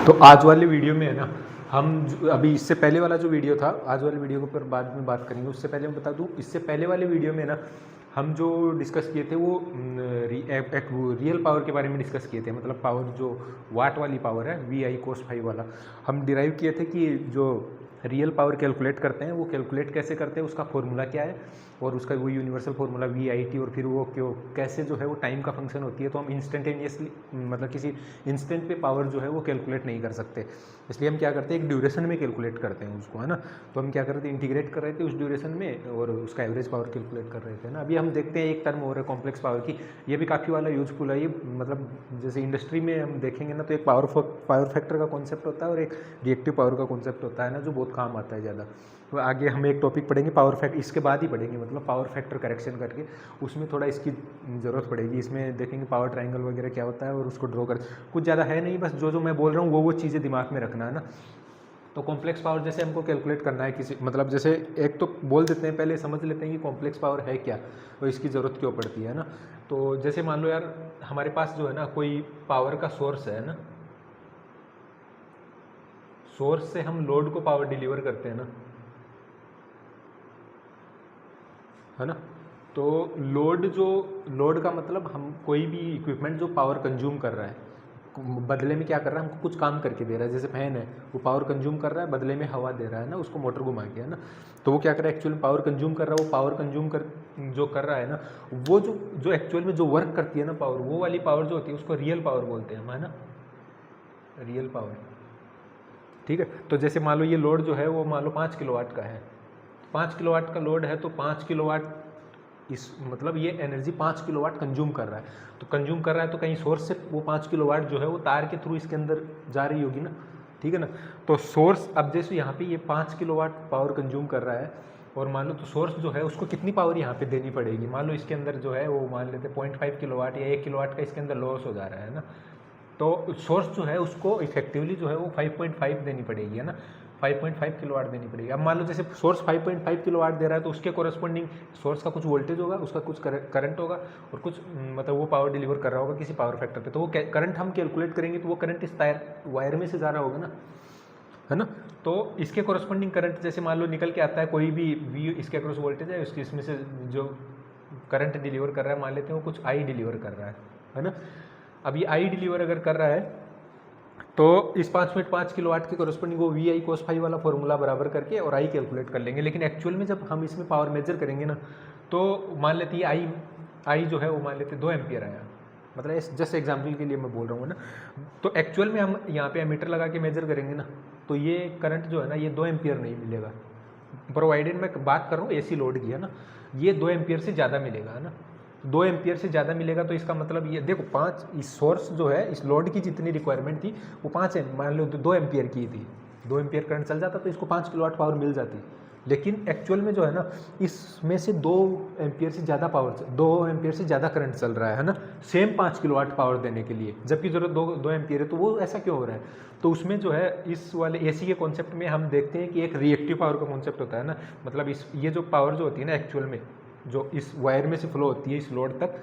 तो आज वाले वीडियो में है ना, हम अभी इससे पहले वाला जो वीडियो था, आज वाले वीडियो के ऊपर बाद में बात करेंगे। उससे पहले मैं बता दूं, इससे पहले वाले वीडियो में ना हम जो डिस्कस किए थे वो रियल पावर के बारे में डिस्कस किए थे। मतलब पावर जो वाट वाली पावर है, वी आई कोस फाई वाला, हम डिराइव किए थे कि जो रियल पावर कैलकुलेट करते हैं वो कैलकुलेट कैसे करते हैं, उसका फॉर्मूला क्या है और उसका वो universal formula V I T, और फिर वो क्यों कैसे जो है वो टाइम का फंक्शन होती है। तो हम इंस्टेंटेनियसली मतलब किसी इंस्टेंट पे पावर जो है वो कैलकुलेट नहीं कर सकते, इसलिए हम क्या करते हैं एक ड्यूरेशन में कैलकुलेट करते हैं उसको, है ना। तो हम क्या कर रहे थे, इंटीग्रेट कर रहे थे उस ड्यूरेशन में और उसका एवरेज पावर कैलकुलेट कर रहे थे ना। अभी हम देखते हैं एक टर्म और है कॉम्प्लेक्स पावर की, ये भी काफ़ी वाला यूजफुल है। ये मतलब जैसे इंडस्ट्री में हम देखेंगे ना, तो एक पावर फैक्टर का कॉन्सेप्ट होता है और एक रिएक्टिव पावर का कॉन्सेप्ट होता है ना, जो बहुत काम आता है ज़्यादा। तो आगे हम एक टॉपिक पढ़ेंगे पावर फैक्टर, इसके बाद ही पढ़ेंगे, मतलब पावर फैक्टर करेक्शन करके उसमें थोड़ा इसकी ज़रूरत पड़ेगी। इसमें देखेंगे पावर ट्रायंगल वगैरह क्या होता है और उसको ड्रॉ कर, कुछ ज़्यादा है नहीं, बस जो जो मैं बोल रहा हूँ वो चीज़ें दिमाग में रखना है ना। तो कॉम्प्लेक्स पावर जैसे हमको कैलकुलेट करना है किसी, मतलब जैसे एक तो बोल देते हैं, पहले समझ लेते हैं कि कॉम्प्लेक्स पावर है क्या और इसकी ज़रूरत क्यों पड़ती है ना। तो जैसे मान लो यार, हमारे पास जो है ना कोई पावर का सोर्स है ना, सोर्स से हम लोड को पावर डिलीवर करते हैं ना, है ना। तो लोड का मतलब हम कोई भी इक्विपमेंट जो पावर कंज्यूम कर रहा है, बदले में क्या कर रहा है, हमको कुछ काम करके दे रहा है। जैसे फैन है, वो पावर कंज्यूम कर रहा है, बदले में हवा दे रहा है ना उसको मोटर घुमा के, है ना। तो वो क्या कर रहा है, एक्चुअली पावर कंज्यूम कर रहा है। वो पावर कंज्यूम जो कर रहा है ना, वो जो एक्चुअल में जो वर्क करती है ना पावर, वो वाली पावर जो होती है उसको रियल पावर बोलते हैं हम, है ना, रियल पावर। ठीक है। तो जैसे मान लो ये लोड जो है वो मान लो 5 किलोवाट का है, 5 किलोवाट का लोड है, तो 5 किलोवाट इस मतलब ये एनर्जी 5 किलोवाट कंज्यूम कर रहा है। तो कंज्यूम कर रहा है तो कहीं सोर्स से वो 5 किलोवाट जो है वो तार के थ्रू इसके अंदर जा रही होगी ना, ठीक है ना। तो सोर्स, अब जैसे यहाँ पे ये 5 किलोवाट पावर कंज्यूम कर रहा है, और मान लो तो सोर्स जो है उसको कितनी पावर यहाँ पे देनी पड़ेगी। मान लो इसके अंदर जो है वो मान लेते 0.5 किलोवाट या 1 किलोवाट का इसके अंदर लॉस हो जा रहा है ना। तो सोर्स जो है उसको इफेक्टिवली जो है वो 5.5 देनी पड़ेगी, है ना, 5.5 किलोवाट देनी पड़ेगी। अब मान लो जैसे सोर्स 5.5 किलोवाट दे रहा है, तो उसके कोरस्पॉन्डिंग सोर्स का कुछ वोल्टेज होगा, उसका कुछ करंट होगा, और कुछ मतलब वो पावर डिलीवर कर रहा होगा किसी पावर फैक्टर पे। तो वो करंट हम कैलकुलेट करेंगे, तो वो करंट इस वायर में से जा रहा होगा ना, है ना। तो इसके कोरस्पॉन्डिंग करंट जैसे मान लो निकल के आता है, कोई भी वी इसके अक्रॉस वोल्टेज है, उसकी इसमें से जो करंट डिलीवर कर रहा है, मान लेते हैं वो कुछ आई डिलीवर कर रहा है ना। अब ये आई डिलीवर अगर कर रहा है, तो इस 5.5 किलोवाट के कोरस्पॉन्डिंग वो वी आई कोस फाई वाला फॉर्मूला बराबर करके और आई कैलकुलेट कर लेंगे। लेकिन एक्चुअल में जब हम इसमें पावर मेजर करेंगे ना, तो मान लेते हैं आई जो है वो मान लेते 2 एम्पियर आया, मतलब जस्ट एग्जाम्पल के लिए मैं बोल रहा हूँ ना। तो एक्चुअल में हम यहाँ पे एमीटर लगा के मेजर करेंगे ना, तो ये करंट जो है ना ये 2 एम्पियर नहीं मिलेगा, प्रोवाइडेड मैं बात कर रहा हूँ एसी लोड की, है ना। ये 2 एम्पियर से ज़्यादा मिलेगा, है ना। 2 एम्पियर से ज़्यादा मिलेगा, तो इसका मतलब ये देखो 5, इस सोर्स जो है इस लोड की जितनी रिक्वायरमेंट थी वो 5 मान लो 2 एम्पियर की थी, 2 एम्पियर करंट चल जाता तो इसको 5 किलोवाट पावर मिल जाती। लेकिन एक्चुअल में जो है ना, इसमें से 2 एम्पियर से ज़्यादा पावर, 2 एम्पियर से ज़्यादा करंट चल रहा है ना, सेम 5 किलोवाट पावर देने के लिए, जबकि जरूरत 2 एम्पियर है। तो वो ऐसा क्यों हो रहा है, तो उसमें जो है इस वाले एसी के कॉन्सेप्ट में हम देखते हैं कि एक रिएक्टिव पावर का कॉन्सेप्ट होता है ना। मतलब ये जो पावर जो होती है ना एक्चुअल में, जो इस वायर में से फ्लो होती है इस लोड तक,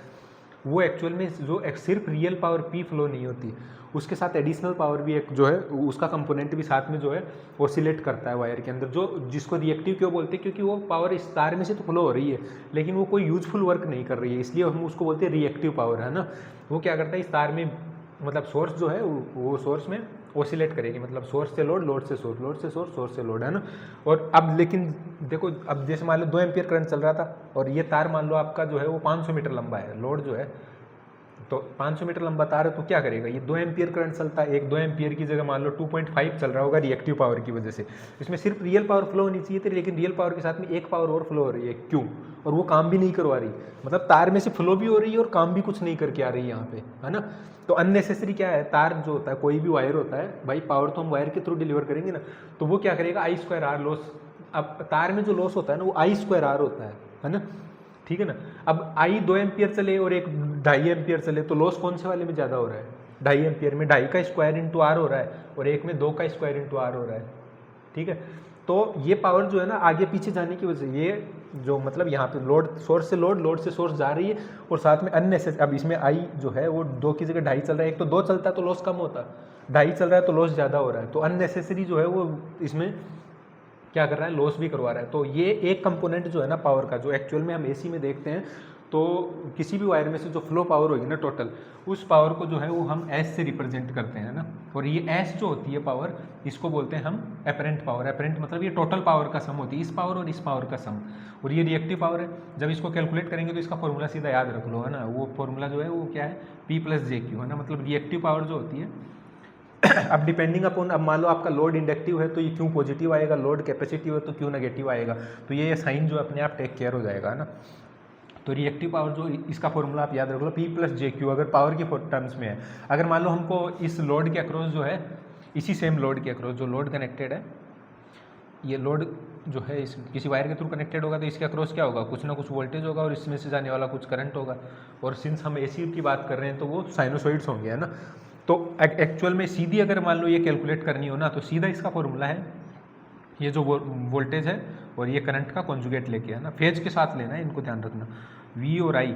वो एक्चुअल में जो सिर्फ रियल पावर पी फ्लो नहीं होती, उसके साथ एडिशनल पावर भी एक जो है उसका कंपोनेंट भी साथ में जो है ऑसिलेट करता है वायर के अंदर, जो जिसको रिएक्टिव क्यों बोलते हैं, क्योंकि वो पावर इस तार में से तो फ्लो हो रही है लेकिन वो कोई यूजफुल वर्क नहीं कर रही है, इसलिए हम उसको बोलते हैं रिएक्टिव पावर, है ना। वो क्या करता है, इस तार में मतलब सोर्स जो है वो सोर्स में ऑसिलेट करेगी, मतलब सोर्स से लोड, लोड से सोर्स, लोड से सोर्स, सोर्स से लोड, है ना। और अब लेकिन देखो, अब जैसे मान लो 2 एम्पियर करंट चल रहा था और ये तार मान लो आपका जो है वो 500 मीटर लंबा है, लोड जो है तो 500 मीटर लंबा तार है, तो क्या करेगा, ये 2 एम्पियर करंट चलता है, एक 2 एम्पियर की जगह मान लो 2.5 चल रहा होगा रिएक्टिव पावर की वजह से। इसमें सिर्फ रियल पावर फ्लो होनी चाहिए थी, लेकिन रियल पावर के साथ में एक पावर और फ्लो हो रही है, क्यों, और वो काम भी नहीं करवा रही, मतलब तार में से फ्लो भी हो रही है और काम भी कुछ नहीं करके आ रही है यहाँ पे, है ना। तो अननेसेसरी क्या है, तार जो होता है, कोई भी वायर होता है भाई, पावर तो हम वायर के थ्रू डिलीवर करेंगे ना, तो वो क्या करेगा, I2R लॉस। अब तार में जो लॉस होता है ना वो I2R होता है ना, ठीक है ना। अब आई 2 एम्पियर चले और एक 2.5 एम्पियर चले, तो लॉस कौन से वाले में ज़्यादा हो रहा है, 2.5 एम्पियर में 2.5 का स्क्वायर इंटू आर हो रहा है, और एक में 2 का स्क्वायर इंटू आर हो रहा है, ठीक है। तो ये पावर जो है ना आगे पीछे जाने की वजह से ये जो मतलब यहाँ पे लोड सोर्स से लोड से सोर्स जा रही है, और साथ में अननेसेसरी, अब इसमें आई जो है वो 2 की जगह 2.5 चल रहा है, एक तो 2 चलता है तो लॉस कम होता, 2.5 चल रहा है तो लॉस ज़्यादा हो रहा है, तो अननेसेसरी जो है वो इसमें क्या कर रहा है, लॉस भी करवा रहा है। तो ये एक कंपोनेंट जो है ना पावर का, जो एक्चुअल में हम एसी में देखते हैं, तो किसी भी वायर में से जो फ्लो पावर होगी ना टोटल, उस पावर को जो है वो हम एस से रिप्रेजेंट करते हैं ना, और ये एस जो होती है पावर, इसको बोलते हैं हम एपरेंट पावर। एपरेंट मतलब ये टोटल पावर का सम होती है, इस पावर और इस पावर का सम, और ये रिएक्टिव पावर है। जब इसको कैलकुलेट करेंगे तो इसका फॉर्मूला सीधा याद रख लो, है ना, वो फॉर्मूला जो है वो क्या है, P + jQ, है ना, मतलब रिएक्टिव पावर जो होती है। अब डिपेंडिंग अपॉन, अब मान लो आपका लोड इंडक्टिव है तो ये क्यू पॉजिटिव आएगा, लोड कैपेसिटिव है तो क्यू नेगेटिव आएगा, तो ये साइन जो अपने आप टेक केयर हो जाएगा, है ना। तो रिएक्टिव पावर जो, इसका फॉर्मूला आप याद रख लो, P + jQ, अगर पावर की टर्म्स में है। अगर मान लो हमको इस लोड के अक्रॉस जो है, इसी सेम लोड के अक्रॉस जो लोड कनेक्टेड है, ये लोड जो है इस किसी वायर के थ्रू कनेक्टेड होगा, तो इसके अक्रॉस क्या होगा, कुछ ना कुछ वोल्टेज होगा, और इसमें से जाने वाला कुछ करंट होगा, और सिंस हम एसी की बात कर रहे हैं तो वो साइनोसॉइड्स होंगे, है ना। तो एक्चुअल में सीधी अगर मान लो ये कैलकुलेट करनी हो ना, तो सीधा इसका फॉर्मूला है, ये जो वोल्टेज है और ये करंट का कॉन्जुगेट लेके, है ना, फेज के साथ लेना है, इनको ध्यान रखना, V और I,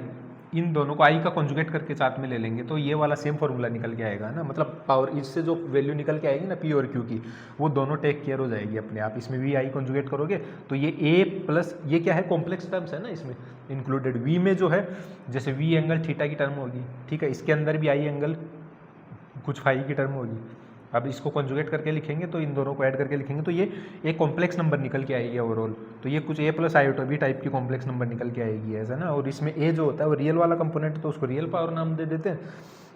इन दोनों को I का कॉन्जुगेट करके साथ में ले लेंगे तो ये वाला सेम फॉर्मूला निकल के आएगा ना, मतलब पावर, इससे जो वैल्यू निकल के आएगी ना P और Q की, वो दोनों टेक केयर हो जाएगी अपने आप। इसमें V I कॉन्जुगेट करोगे तो ये A+ ये क्या है, कॉम्प्लेक्स टर्म्स है ना इसमें इंक्लूडेड। V में जो है जैसे V एंगल थीटा की टर्म होगी, ठीक है, इसके अंदर भी I एंगल कुछ फाई की टर्म होगी। अब इसको कॉन्जुगेट करके लिखेंगे तो इन दोनों को ऐड करके लिखेंगे तो ये एक कॉम्प्लेक्स नंबर निकल के आएगी ओवरऑल। तो ये कुछ A+ I/B टाइप की कॉम्प्लेक्स नंबर निकल के आएगी, ऐसा ना। और इसमें A जो होता है वो रियल वाला कंपोनेंट, तो उसको रियल पावर नाम दे देते हैं,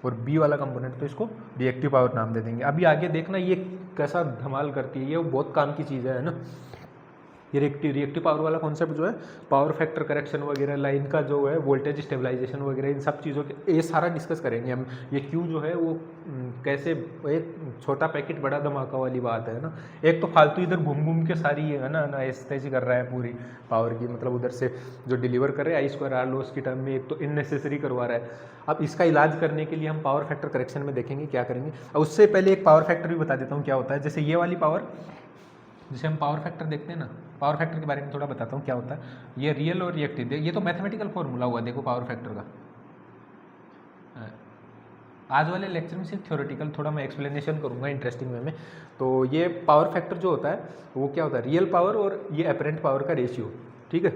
और B वाला कंपोनेंट तो इसको रिएक्टिव पावर नाम दे देंगे। अभी आगे देखना ये कैसा धमाल करती है, ये बहुत काम की चीज़ है ना। ये रिएक्टिव पावर वाला कॉन्सेप्ट जो है, पावर फैक्टर करेक्शन वगैरह, लाइन का जो है वोल्टेज स्टेबलाइजेशन वगैरह, इन सब चीज़ों के ये सारा डिस्कस करेंगे हम। ये क्यू जो है वो कैसे, एक छोटा पैकेट बड़ा धमाका वाली बात है ना। एक तो फालतू इधर घूम घूम के सारी है ना ऐसे कर रहा है पूरी पावर की, मतलब उधर से जो डिलीवर कर रहे हैं I² R लॉस की टर्म में, एक तो इननेसेसरी करवा रहा है। अब इसका इलाज करने के लिए हम पावर फैक्टर करेक्शन में देखेंगे क्या करेंगे। अब उससे पहले एक पावर फैक्टर भी बता देता हूँ क्या होता है। जैसे ये वाली पावर, जैसे हम पावर फैक्टर देखते हैं ना, पावर फैक्टर के बारे में थोड़ा बताता हूँ क्या होता है। ये रियल और रिएक्टिव, ये तो मैथमेटिकल फॉर्मूला हुआ देखो पावर फैक्टर का। आज वाले लेक्चर में सिर्फ थ्योरेटिकल, थोड़ा मैं एक्सप्लेनेशन करूँगा इंटरेस्टिंग वे में। तो ये पावर फैक्टर जो होता है वो क्या होता है, रियल पावर और ये एपरेंट पावर का रेशियो, ठीक है।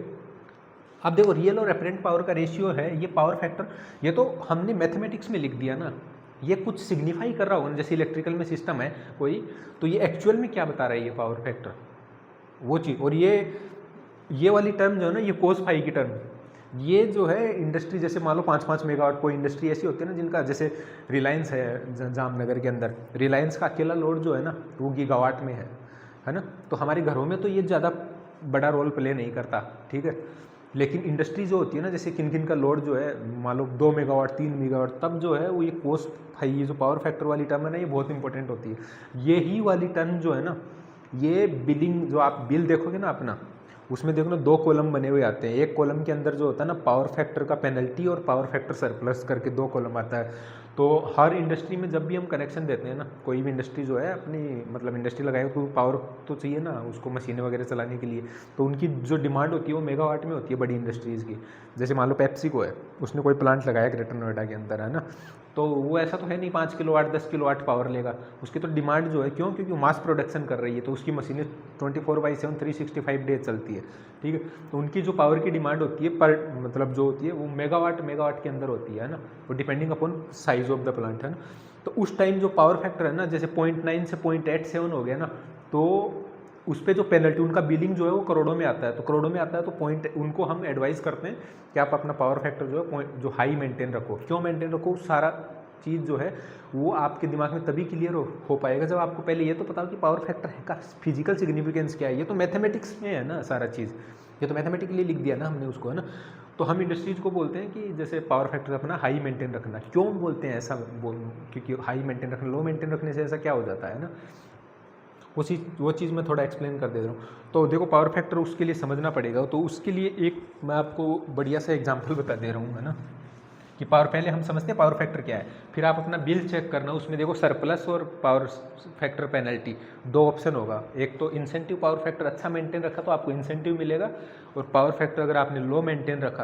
अब देखो रियल और एपरेंट पावर का रेशियो है ये पावर फैक्टर, ये तो हमने मैथमेटिक्स में लिख दिया ना, ये कुछ सिग्निफाई कर रहा होगा ना, जैसे इलेक्ट्रिकल में सिस्टम है कोई, तो ये एक्चुअल में क्या बता रहा है ये पावर फैक्टर, वो चीज़। और ये वाली टर्म जो है ना, ये कोस फाई की टर्म, ये जो है इंडस्ट्री, जैसे मान लो 5-5 मेगावाट, कोई इंडस्ट्री ऐसी होती है ना जिनका, जैसे रिलायंस है जामनगर के अंदर, रिलायंस का अकेला लोड जो है ना वो गीगावाट में है ना। तो हमारे घरों में तो ये ज़्यादा बड़ा रोल प्ले नहीं करता, ठीक है। लेकिन इंडस्ट्री जो होती है ना, जैसे किन किन का लोड जो है मान लो 2 मेगावाट 3 मेगावाट, तब जो है वो ये कोस फाई, ये जो पावर फैक्टर वाली टर्म है ना, ये बहुत इंपॉर्टेंट होती है। ये ही वाली टर्म जो है ना, ये बिलिंग, जो आप बिल देखोगे ना अपना, उसमें देखो ना 2 कॉलम बने हुए आते हैं। एक कॉलम के अंदर जो होता है ना पावर फैक्टर का पेनल्टी और पावर फैक्टर सरप्लस करके 2 कॉलम आता है। तो हर इंडस्ट्री में जब भी हम कनेक्शन देते हैं ना, कोई भी इंडस्ट्री जो है अपनी, मतलब इंडस्ट्री लगाए तो पावर तो चाहिए ना उसको मशीनें वगैरह चलाने के लिए, तो उनकी जो डिमांड होती है वो मेगावाट में होती है बड़ी इंडस्ट्रीज़ की। जैसे मान लो पेप्सी को है, उसने कोई प्लांट लगाया ग्रेटर नोएडा के अंदर, है ना, तो वो ऐसा तो है नहीं 5 किलोवाट 10 किलोवाट पावर लेगा, उसकी तो डिमांड जो है, क्यों, क्योंकि मास प्रोडक्शन कर रही है, तो उसकी मशीनें 24/7 365 डेज चलती है, ठीक है। तो उनकी जो पावर की डिमांड होती है पर, मतलब जो होती है वो मेगावाट के अंदर होती है ना, वो depending upon size of the plant, है ना। तो उस टाइम जो पावर फैक्टर है ना, जैसे 0.9 से 0.87 हो गया ना, तो उस पर जो पेनल्टी, उनका बिलिंग जो है वो करोड़ों में आता है। तो करोड़ों में आता है तो पॉइंट, उनको हम एडवाइस करते हैं कि आप अपना पावर फैक्टर जो है जो हाई मेंटेन रखो। क्यों मेंटेन रखो, सारा चीज़ जो है वो आपके दिमाग में तभी क्लियर हो पाएगा जब आपको पहले ये तो पता हो कि पावर फैक्टर का फिजिकल सिग्निफिकेंस क्या है। ये तो मैथमेटिक्स में है ना सारा चीज़, ये तो मैथमेटिकली लिख दिया ना हमने उसको, है ना। तो हम इंडस्ट्रीज को बोलते हैं कि जैसे पावर फैक्टर अपना हाई मेंटेन रखना। क्यों बोलते हैं ऐसा, क्योंकि हाई मेंटेन रखना, लो मेंटेन रखने से ऐसा क्या हो जाता है ना, वो चीज़ मैं थोड़ा एक्सप्लेन कर दे रहा हूँ। तो देखो पावर फैक्टर उसके लिए समझना पड़ेगा, तो उसके लिए एक मैं आपको बढ़िया सा एग्जांपल बता दे रहा हूँ, है ना। कि पावर, पहले हम समझते हैं पावर फैक्टर क्या है, फिर आप अपना बिल चेक करना, उसमें देखो सरप्लस और पावर फैक्टर पेनल्टी दो ऑप्शन होगा। एक तो इंसेंटिव, पावर फैक्टर अच्छा मेंटेन रखा तो आपको इंसेंटिव मिलेगा, और पावर फैक्टर अगर आपने लो मेंटेन रखा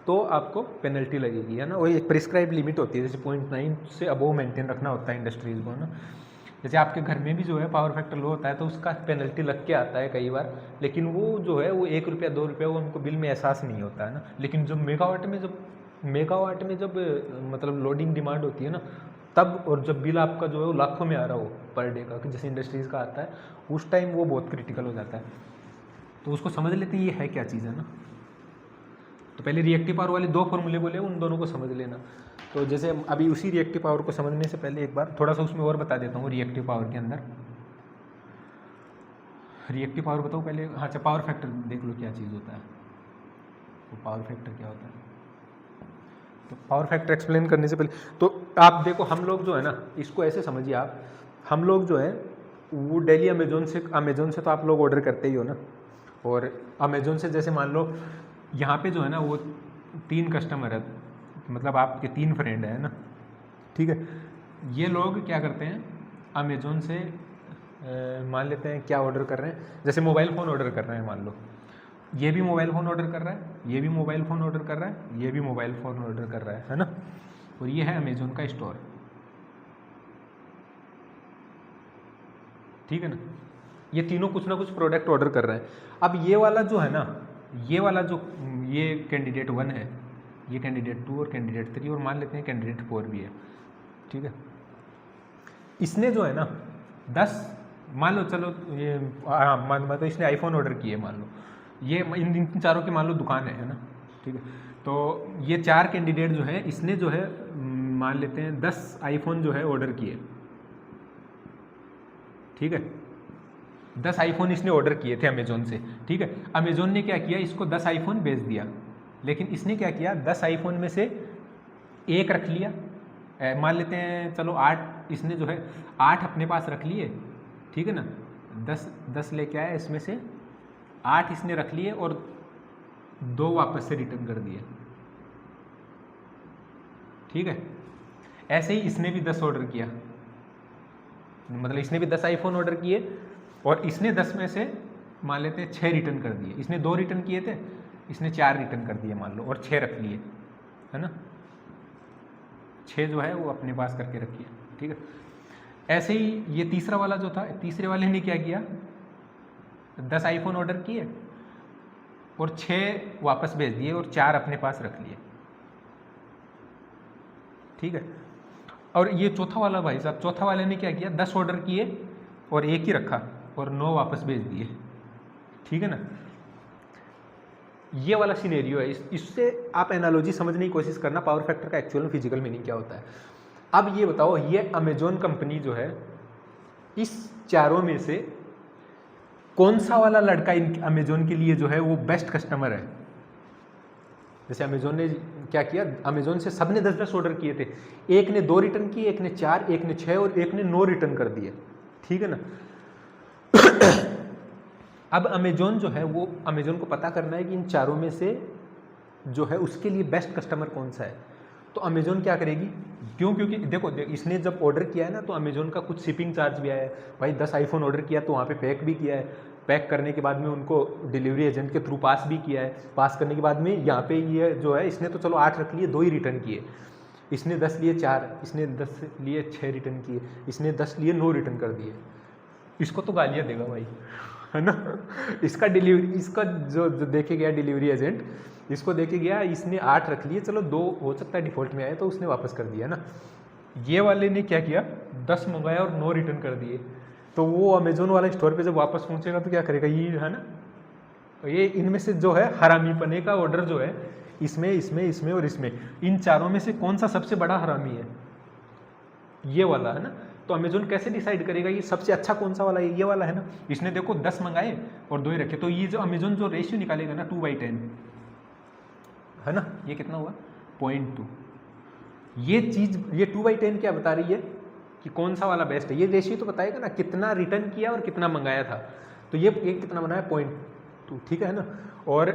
तो आपको पेनल्टी लगेगी, है ना। और एक प्रिस्क्राइब लिमिट होती है, जैसे 0.9 से अबोव मेंटेन रखना होता है इंडस्ट्रीज़ को, है ना। जैसे आपके घर में भी जो है पावर फैक्टर लो होता है तो उसका पेनल्टी लग के आता है कई बार, लेकिन वो जो है वो 1 रुपया 2 रुपया वो हमको बिल में एहसास नहीं होता है ना। लेकिन जो मेगावाट में जब मतलब लोडिंग डिमांड होती है ना, तब, और जब बिल आपका जो है वो लाखों में आ रहा हो पर डे का, जैसे इंडस्ट्रीज़ का आता है, उस टाइम वो बहुत क्रिटिकल हो जाता है। तो उसको समझ लेते हैं ये है क्या चीज़, है ना। तो पहले रिएक्टिव पावर वाले दो फॉर्मूले बोले, उन दोनों को समझ लेना। तो जैसे अभी उसी रिएक्टिव पावर को समझने से पहले एक बार थोड़ा सा उसमें और बता देता हूँ। रिएक्टिव पावर के अंदर रिएक्टिव पावर बताओ पहले। हाँ, अच्छा, पावर फैक्टर देख लो क्या चीज़ होता है। तो पावर फैक्टर क्या होता है, तो पावर फैक्टर एक्सप्लेन करने से पहले तो आप देखो, हम लोग जो है ना, इसको ऐसे समझिए आप, हम लोग जो है वो डेली अमेजोन से तो आप लोग ऑर्डर करते ही हो ना। और अमेजोन से जैसे मान लो यहाँ पे जो है ना वो 3 कस्टमर है, मतलब आपके 3 फ्रेंड है ना, ठीक है। ये लोग क्या करते हैं, अमेजोन से मान लेते हैं क्या ऑर्डर कर रहे हैं, जैसे मोबाइल फ़ोन ऑर्डर कर रहे हैं मान लो, ये भी मोबाइल फ़ोन ऑर्डर कर रहा है, ये भी मोबाइल फ़ोन ऑर्डर कर रहा है, ये भी मोबाइल फ़ोन ऑर्डर कर रहा है ना। और ये है अमेजोन का स्टोर, ठीक है ना। ये तीनों कुछ ना कुछ प्रोडक्ट ऑर्डर कर रहे हैं। अब ये वाला जो है ना, ये वाला जो ये कैंडिडेट 1 है, ये कैंडिडेट 2 और कैंडिडेट 3, और मान लेते हैं कैंडिडेट 4 भी है, ठीक है। इसने जो है ना 10, मान लो, चलो ये मतलब इसने आईफोन ऑर्डर किए मान लो, ये इन चारों की मान लो दुकान है ना, ठीक है। तो ये 4 कैंडिडेट जो है, इसने जो है मान लेते हैं 10 आईफोन जो है ऑर्डर किए, ठीक है। 10 आईफोन इसने ऑर्डर किए थे अमेजोन से, ठीक है। अमेजोन ने क्या किया, इसको 10 आईफोन बेच दिया, लेकिन इसने क्या किया, 10 आईफोन में से एक रख लिया। मान लेते हैं चलो 8, इसने जो है 8 अपने पास रख लिए, ठीक है ना। 10 लेके आया, इसमें से 8 इसने रख लिए और 2 वापस से रिटर्न कर दिए, ठीक है। ऐसे ही इसने भी 10 ऑर्डर किया, मतलब इसने भी 10 आईफोन ऑर्डर किए, और इसने 10 में से मान लेते हैं 6 रिटर्न कर दिए। इसने 2 रिटर्न किए थे, इसने 4 रिटर्न कर दिए मान लो, और 6 रख लिए, है ना। 6 जो है वो अपने पास करके रखिए, ठीक है। ऐसे ही ये तीसरा वाला जो था, तीसरे वाले ने क्या किया, 10 आईफोन ऑर्डर किए और 6 वापस भेज दिए और 4 अपने पास रख लिए, ठीक है। और ये चौथा वाला भाई साहब, चौथा वाले ने क्या किया, 10 ऑर्डर किए और 1 ही रखा और 9 वापस भेज दिए, ठीक है ना। ये वाला सिनेरियो है। इससे आप एनालॉजी समझने की कोशिश करना, पावर फैक्टर का एक्चुअल में फिजिकल मीनिंग क्या होता है। अब ये बताओ, ये अमेजोन कंपनी जो है, इस चारों में से कौन सा वाला लड़का इन अमेजोन के लिए जो है वो बेस्ट कस्टमर है। जैसे अमेजोन ने क्या किया, अमेजोन से सबने 10-10 ऑर्डर किए थे, एक ने 2 रिटर्न किए, एक ने 4, एक ने 6 और एक ने 9 रिटर्न कर दिए, ठीक है ना। अब अमेजोन जो है वो, अमेजोन को पता करना है कि इन चारों में से जो है उसके लिए बेस्ट कस्टमर कौन सा है। तो अमेजोन क्या करेगी, क्योंकि देखो इसने जब ऑर्डर किया है ना, तो अमेजोन का कुछ शिपिंग चार्ज भी आया है भाई। 10 आईफोन ऑर्डर किया तो वहाँ पे पैक भी किया है, पैक करने के बाद में उनको डिलीवरी एजेंट के थ्रू पास भी किया है, पास करने के बाद में यहाँ पे ये जो है, इसने तो चलो 8 रख लिए, 2 ही रिटर्न किए, इसने 10 लिए 4, इसने 10 लिए 6 रिटर्न किए, इसने 10 लिए 9 रिटर्न कर दिए। इसको तो गालियाँ देगा भाई, है ना। इसका जो देखे गया डिलीवरी एजेंट, इसको देखे गया, इसने 8 रख लिए, चलो 2 हो सकता है डिफ़ॉल्ट में आए तो उसने वापस कर दिया ना। ये वाले ने क्या किया, 10 मंगाया और 9 रिटर्न कर दिए। तो वो अमेजोन वाला स्टोर पे जब वापस पहुंचेगा तो क्या करेगा, ये है ना, ये इनमें से जो है हरामी पने का ऑर्डर जो है, इसमें इसमें इसमें और इसमें, इन चारों में से कौन सा सबसे बड़ा हरामी है, ये वाला, है ना। तो अमेजोन कैसे डिसाइड करेगा ये सबसे अच्छा कौन सा वाला है, ये वाला है ना। इसने देखो 10 मंगाए और 2 ही रखे, तो ये जो अमेजोन जो रेशियो निकालेगा ना 2/10, है ना, ये कितना हुआ 0.2। ये चीज़, ये 2/10 क्या बता रही है कि कौन सा वाला बेस्ट है। ये रेशियो तो बताएगा ना कितना रिटर्न किया और कितना मंगाया था। तो ये कितना बनाया 0.2, ठीक है ना। और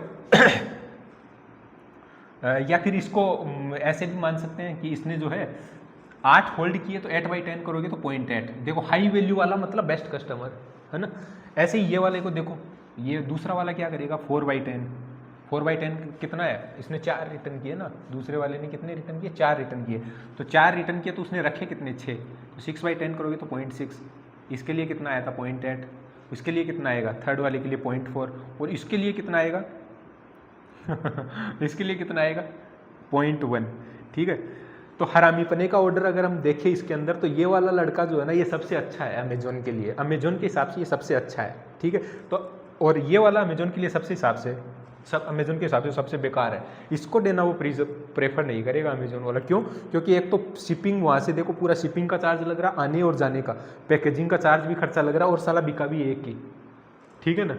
या फिर इसको ऐसे भी मान सकते हैं कि इसने जो है 8 होल्ड किए तो 8/10 करोगे तो 0.8। देखो हाई वैल्यू वाला मतलब बेस्ट कस्टमर, है ना। ऐसे ही ये वाले को देखो, ये दूसरा वाला क्या करेगा 4/10। 4/10 कितना है, इसने 4 रिटर्न किए ना, दूसरे वाले ने कितने रिटर्न किए, 4 रिटर्न किए। तो 4 रिटर्न किए तो उसने रखे कितने, 6। तो 6/10 करोगे तो 0.6। इसके लिए कितना आया था 0.8। इसके लिए कितना आएगा, थर्ड वाले के लिए 0.4। और इसके लिए कितना आएगा इसके लिए कितना आएगा 0.1। ठीक है। तो हरामीपने का ऑर्डर अगर हम देखें इसके अंदर, तो ये वाला लड़का जो है ना, ये सबसे अच्छा है अमेजोन के लिए, अमेजोन के हिसाब से ये सबसे अच्छा है। ठीक है। तो और ये वाला अमेजोन के लिए सबसे हिसाब से अमेजोन के हिसाब से सबसे बेकार है, इसको देना वो प्रेफर नहीं करेगा अमेजोन वाला। क्यों? क्योंकि एक तो शिपिंग वहाँ से देखो, पूरा शिपिंग का चार्ज लग रहा, आने और जाने का, पैकेजिंग का चार्ज भी खर्चा लग रहा, और साला बिका भी एक ही। ठीक है ना।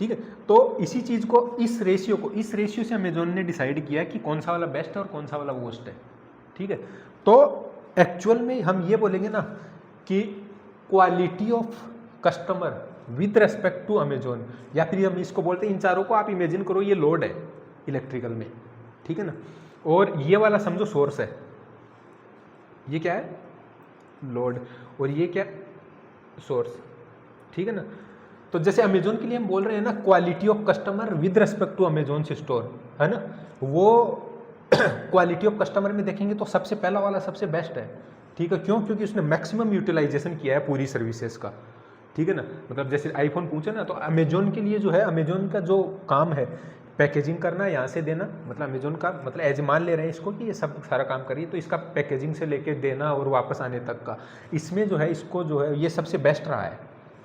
ठीक है। तो इसी चीज़ को, इस रेशियो से अमेजोन ने डिसाइड किया कि कौन सा वाला बेस्ट है और कौन सा वाला वर्स्ट है। ठीक है। तो एक्चुअल में हम ये बोलेंगे ना कि quality of customer with respect to Amazon, या फिर हम इसको बोलते हैं, इन चारों को आप इमेजिन करो ये लोड है इलेक्ट्रिकल में। ठीक है ना। और ये वाला समझो सोर्स है, ये क्या है लोड, और ये क्या सोर्स। ठीक है ना। तो जैसे अमेजोन के लिए हम बोल रहे हैं ना quality of customer with respect to Amazon से स्टोर, है ना। वो क्वालिटी ऑफ कस्टमर में देखेंगे तो सबसे पहला वाला सबसे बेस्ट है। ठीक है। क्यों? क्योंकि उसने मैक्सिमम यूटिलाइजेशन किया है पूरी सर्विसेज का। ठीक है ना। मतलब जैसे आईफोन पूछे ना, तो अमेजोन के लिए जो है, अमेजोन का जो काम है पैकेजिंग करना, यहाँ से देना, मतलब अमेजोन का मतलब एज मान ले रहे हैं इसको कि ये सब सारा काम करिए, तो इसका पैकेजिंग से लेके देना और वापस आने तक का, इसमें जो है इसको जो है ये सबसे बेस्ट रहा है।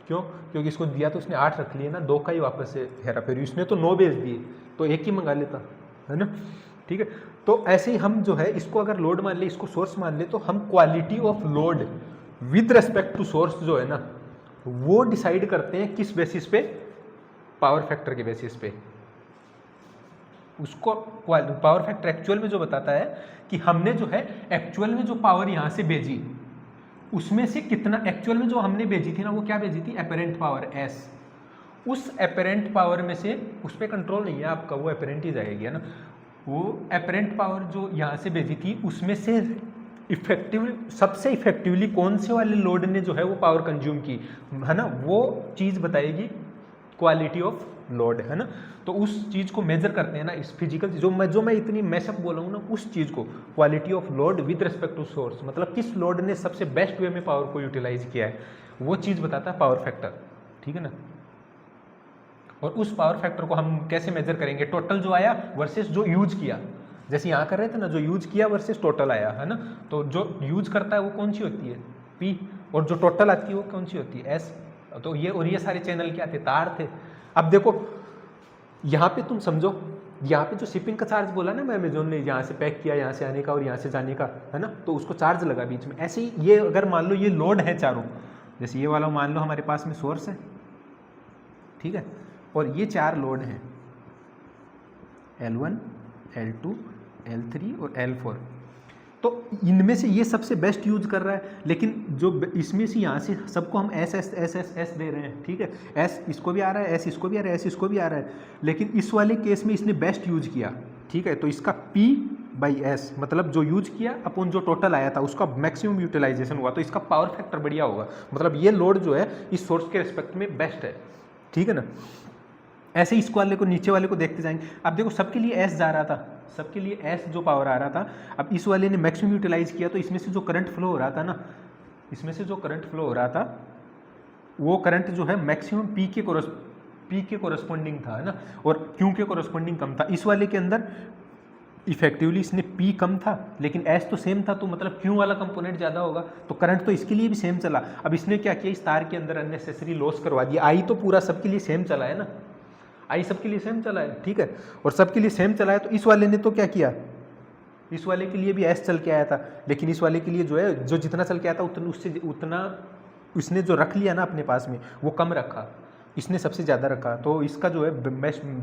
क्यों? क्योंकि इसको दिया तो उसने 8 रख लिए ना, 2 का ही वापस से हेरा फेरी, इसने तो 9 भेज दिए, तो 1 ही मंगा लेता, है ना। ठीक है। तो ऐसे ही हम जो है इसको अगर लोड मान ले, इसको सोर्स मान ले, तो हम quality of load with respect to source जो है ना, वो डिसाइड करते हैं किस बेसिस पे, पावर फैक्टर के बेसिस पे। उसको पावर फैक्टर एक्चुअल में जो बताता है कि हमने जो है एक्चुअल में जो पावर यहाँ से भेजी, उसमें से कितना एक्चुअल में जो हमने भेजी थी ना, वो क्या भेजी थी, एपरेंट पावर S। उस एपरेंट पावर में से, उस पर कंट्रोल नहीं है आपका, वो एपरेंट ही जाएगी, है ना। वो एपरेंट पावर जो यहाँ से भेजी थी, उसमें से सबसे इफेक्टिवली कौन से वाले लोड ने जो है वो पावर कंज्यूम की, है ना, वो चीज़ बताएगी क्वालिटी ऑफ लोड, है ना। तो उस चीज़ को मेजर करते हैं ना, इस फिजिकल जो मैं इतनी मैशअप बोला हूँ ना, उस चीज़ को quality of load with respect to source, मतलब किस लोड ने सबसे बेस्ट वे में पावर को यूटिलाइज किया है, वो चीज़ बताता है पावर फैक्टर। ठीक है ना। और उस पावर फैक्टर को हम कैसे मेजर करेंगे, टोटल जो आया वर्सेस जो यूज किया, जैसे यहाँ कर रहे थे ना, जो यूज किया वर्सेस टोटल आया, है ना। तो जो यूज करता है वो कौन सी होती है, P, और जो टोटल आती है वो कौन सी होती है, S। तो ये, और ये सारे चैनल क्या थे, तार थे। अब देखो यहाँ पे तुम समझो, यहाँ पे जो शिपिंग का चार्ज बोला ना मैं, अमेजोन ने यहाँ से पैक किया, यहाँ से आने का और यहाँ से जाने का, है ना, तो उसको चार्ज लगा बीच में। ऐसे ही ये अगर मान लो ये लोड है चारों, जैसे ये वाला मान लो हमारे पास में सोर्स है, ठीक है, और ये 4 लोड हैं, L1, L2, L3 और L4। तो इनमें से ये सबसे बेस्ट यूज कर रहा है, लेकिन जो इसमें से यहाँ से सबको हम S S S S S दे रहे हैं। ठीक है। S इसको भी आ रहा है, S इसको भी आ रहा है, S इसको भी आ रहा है, लेकिन इस वाले केस में इसने बेस्ट यूज किया। ठीक है। तो इसका P/S मतलब जो यूज किया अपन जो टोटल आया था उसका मैक्सिमम यूटिलाइजेशन हुआ, तो इसका पावर फैक्टर बढ़िया होगा, मतलब ये लोड जो है इस सोर्स के रिस्पेक्ट में बेस्ट है। ठीक है ना। ऐसे इस वाले को, नीचे वाले को देखते जाएंगे। अब देखो सबके लिए S जा रहा था, सबके लिए S जो पावर आ रहा था, अब इस वाले ने मैक्सिमम यूटिलाइज किया, तो इसमें से जो करंट फ्लो हो रहा था ना, इसमें से जो करंट फ्लो हो रहा था वो करंट जो है मैक्सिमम P के कोरस्पॉन्डिंग था, है ना, और Q के कोरस्पॉन्डिंग कम था। इस वाले के अंदर इफेक्टिवली इसने P कम था लेकिन S तो सेम था, तो मतलब Q वाला कंपोनेंट ज़्यादा होगा, तो करंट तो इसके लिए भी सेम चला। अब इसने क्या किया, इस तार के अंदर अननेसेसरी लॉस करवा दिया। I तो पूरा सबके लिए सेम चला है ना, I सबके लिए सेम चला है, ठीक है, और सबके लिए सेम चला है। तो इस वाले ने तो क्या किया, इस वाले के लिए भी S चल के आया था, लेकिन इस वाले के लिए जो है, जो जितना चल के आया था उतना इसने जो रख लिया ना अपने पास में, वो कम रखा, इसने सबसे ज़्यादा रखा। तो इसका जो है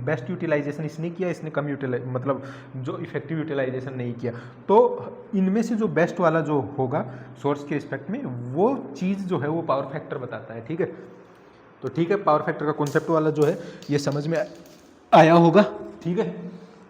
बेस्ट यूटिलाइजेशन इसने किया, इसने कम मतलब जो इफेक्टिव यूटिलाइजेशन नहीं किया। तो इनमें से जो बेस्ट वाला जो होगा सोर्स के रिस्पेक्ट में, वो चीज़ जो है वो पावर फैक्टर बताता है। ठीक है। तो ठीक है, पावर फैक्टर का कॉन्सेप्ट वाला जो है ये समझ में आया होगा। ठीक है।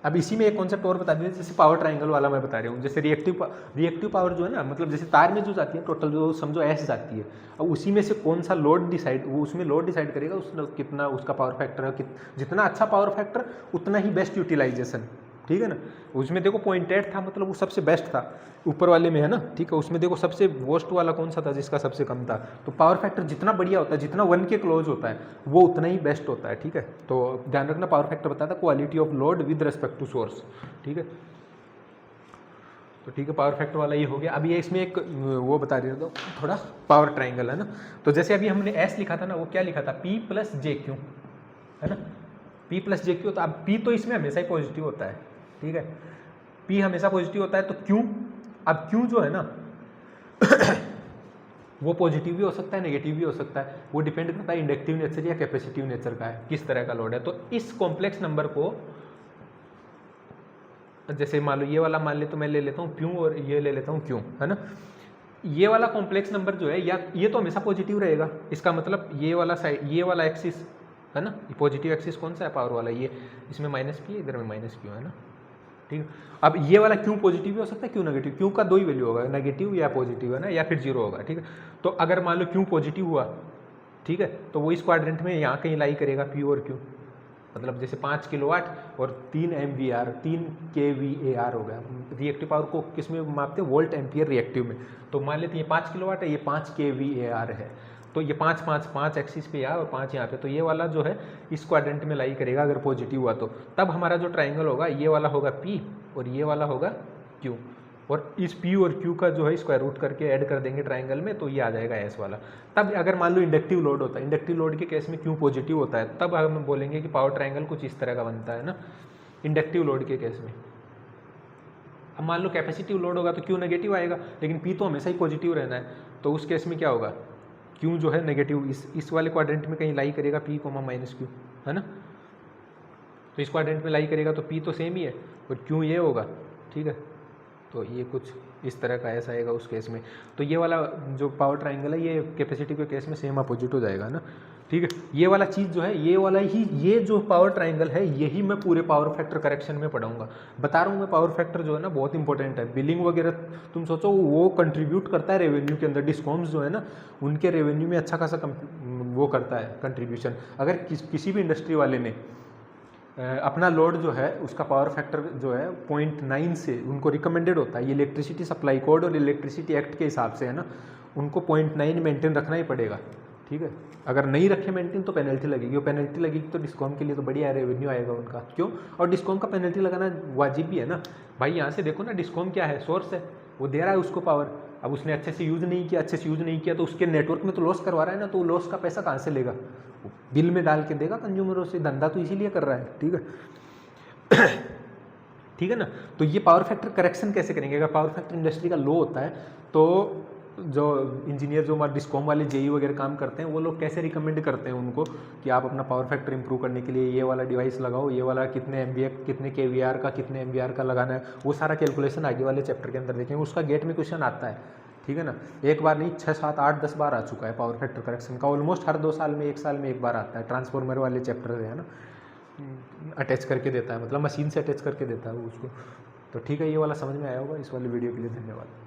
अब इसी में एक कॉन्सेप्ट और बता दीजिए, जैसे पावर ट्रायंगल वाला मैं बता रहा हूँ, जैसे रिएक्टिव पावर जो है ना, मतलब जैसे तार में जो जाती है टोटल जो समझो एस जाती है, अब उसी में से कौन सा लोड डिसाइड, वो उसमें लोड डिसाइड करेगा उसने कितना उसका पावर फैक्टर है, जितना अच्छा पावर फैक्टर उतना ही बेस्ट यूटिलाइजेशन, ठीक है ना। उसमें देखो 0.8 था, मतलब वो सबसे बेस्ट था ऊपर वाले में, है ना, ठीक है। उसमें देखो सबसे वर्स्ट वाला कौन सा था, जिसका सबसे कम था। तो पावर फैक्टर जितना बढ़िया होता है, जितना 1 के क्लोज होता है, वो उतना ही बेस्ट होता है, ठीक है। तो ध्यान रखना, पावर फैक्टर बताता है quality of load with respect to source, ठीक है। तो ठीक है, पावर फैक्टर वाला ये हो गया। अभी इसमें एक वो बता देता हूँ थोड़ा, पावर ट्राइंगल, है ना। तो जैसे अभी हमने एस लिखा था ना, वो क्या लिखा था, पी प्लस जे क्यू, है ना, पी प्लस जे क्यू। तो अब पी तो इसमें हमेशा ही पॉजिटिव होता है, ठीक है, पी हमेशा पॉजिटिव होता है। तो क्यू, अब क्यू जो है ना वो पॉजिटिव भी हो सकता है, नेगेटिव भी हो सकता है, वो डिपेंड करता है इंडक्टिव नेचर या कैपेसिटिव नेचर का है, किस तरह का लोड है। तो इस कॉम्प्लेक्स नंबर को, जैसे मान लो ये वाला मान ले, तो मैं ले लेता हूँ क्यू और ये ले लेता हूँ क्यू, है ना। ये वाला कॉम्प्लेक्स नंबर जो है, या ये तो हमेशा पॉजिटिव रहेगा, इसका मतलब ये वाला साइड, ये वाला एक्सिस, है ना, पॉजिटिव एक्सिस कौन सा है, पावर वाला, ये, इसमें माइनस पी है, इधर में माइनस क्यू, है ना, ठीक है। अब ये वाला क्यू पॉजिटिव भी हो सकता है, क्यू नेगेटिव, क्यू का दो ही वैल्यू होगा, नेगेटिव या पॉजिटिव, है ना, या फिर जीरो होगा, ठीक है। तो अगर मान लो क्यू पॉजिटिव हुआ, ठीक है, तो वो इस क्वाड्रेंट में यहाँ कहीं लाई करेगा पी और क्यू, मतलब जैसे 5 किलोवाट और 3 MVAR, 3 kVAR हो गया। रिएक्टिव पावर को किस में मापते हैं, वोल्ट एम्पियर रिएक्टिव में। तो मान लेते हैं ये 5 किलोवाट है, ये 5 kVAR है, तो ये 5 एक्सिस पे यहाँ और 5 यहाँ पे, तो ये वाला जो है इस क्वाड्रेंट में लाई करेगा अगर पॉजिटिव हुआ तो। तब हमारा जो ट्राइंगल होगा, ये वाला होगा P और ये वाला होगा Q, और इस P और Q का जो है स्क्वायर रूट करके ऐड कर देंगे ट्राइंगल में, तो ये आ जाएगा S वाला। तब अगर मान लो इंडक्टिव लोड होता है, इंडक्टिव लोड के केस में Q पॉजिटिव होता है, तब हम बोलेंगे कि पावर ट्राइंगल कुछ इस तरह का बनता है ना, इंडक्टिव लोड के केस में। अब मान लो कैपेसिटिव लोड होगा तो Q नेगेटिव आएगा, लेकिन P तो हमेशा ही पॉजिटिव रहना है, तो उस केस में क्या होगा, Q जो है नेगेटिव इस वाले क्वाड्रेंट में कहीं लाई करेगा, P, -Q, है ना। तो इस क्वाड्रेंट में लाई करेगा तो P तो सेम ही है और Q ये होगा, ठीक है। तो ये कुछ इस तरह का ऐसा आएगा उस केस में। तो ये वाला जो पावर ट्राइंगल है, ये कैपेसिटी के केस में सेम अपोजिट हो जाएगा ना, ठीक है। ये वाला चीज़ जो है, ये वाला ही, ये जो पावर ट्राइंगल है, यही मैं पूरे पावर फैक्टर करेक्शन में पढ़ाऊंगा। बता रहा हूँ मैं, पावर फैक्टर जो है ना बहुत इंपॉर्टेंट है। बिलिंग वगैरह तुम सोचो, वो कंट्रीब्यूट करता है रेवेन्यू के अंदर, डिस्कॉम्स जो है ना उनके रेवेन्यू में अच्छा खासा वो करता है कंट्रीब्यूशन। अगर किसी भी इंडस्ट्री वाले ने अपना लोड जो है उसका पावर फैक्टर जो है 0.9 से उनको रिकमेंडेड होता है, ये इलेक्ट्रिसिटी सप्लाई कोड और इलेक्ट्रिसिटी एक्ट के हिसाब से, है ना, उनको 0.9 मेंटेन रखना ही पड़ेगा, ठीक है। अगर नहीं रखे मेंटेन तो पेनल्टी लगेगी, और पेनल्टी लगेगी तो डिस्कॉम के लिए तो बढ़िया रेवेन्यू आएगा उनका, क्यों। और डिस्कॉम का पेनल्टी लगाना वाजिब भी है ना भाई। यहाँ से देखो ना, डिस्कॉम क्या है, सोर्स है, वो दे रहा है उसको पावर, अब उसने अच्छे से यूज़ नहीं किया तो उसके नेटवर्क में तो लॉस करवा रहा है ना, तो लॉस का पैसा कहाँ से लेगा, बिल में डाल के देगा कंज्यूमरों से, धंधा तो इसीलिए कर रहा है, ठीक है ठीक है ना। तो ये पावर फैक्टर करेक्शन कैसे करेंगे, अगर पावर फैक्टर इंडस्ट्री का लो होता है तो जो इंजीनियर जो हमारे डिस्कॉम वाले जेई वगैरह काम करते हैं, वो लोग कैसे रिकमेंड करते हैं उनको कि आप अपना पावर फैक्टर इंप्रूव करने के लिए ये वाला डिवाइस लगाओ, ये वाला कितने MVA कितने KVAR का कितने MVAR का लगाना है, वो सारा कैलकुलेशन आगे वाले चैप्टर के अंदर देखेंगे, उसका गेट में क्वेश्चन आता है, ठीक है ना। एक बार नहीं, 6, 7, 8, 10 बार आ चुका है पावर फैक्टर करेक्शन का, ऑलमोस्ट हर 2 साल में 1 साल में एक बार आता है। ट्रांसफॉर्मर वाले चैप्टर है ना, अटैच करके देता है, मतलब मशीन से अटैच करके देता है वो उसको। तो ठीक है, ये वाला समझ में आया होगा। इस वाले वीडियो के लिए धन्यवाद।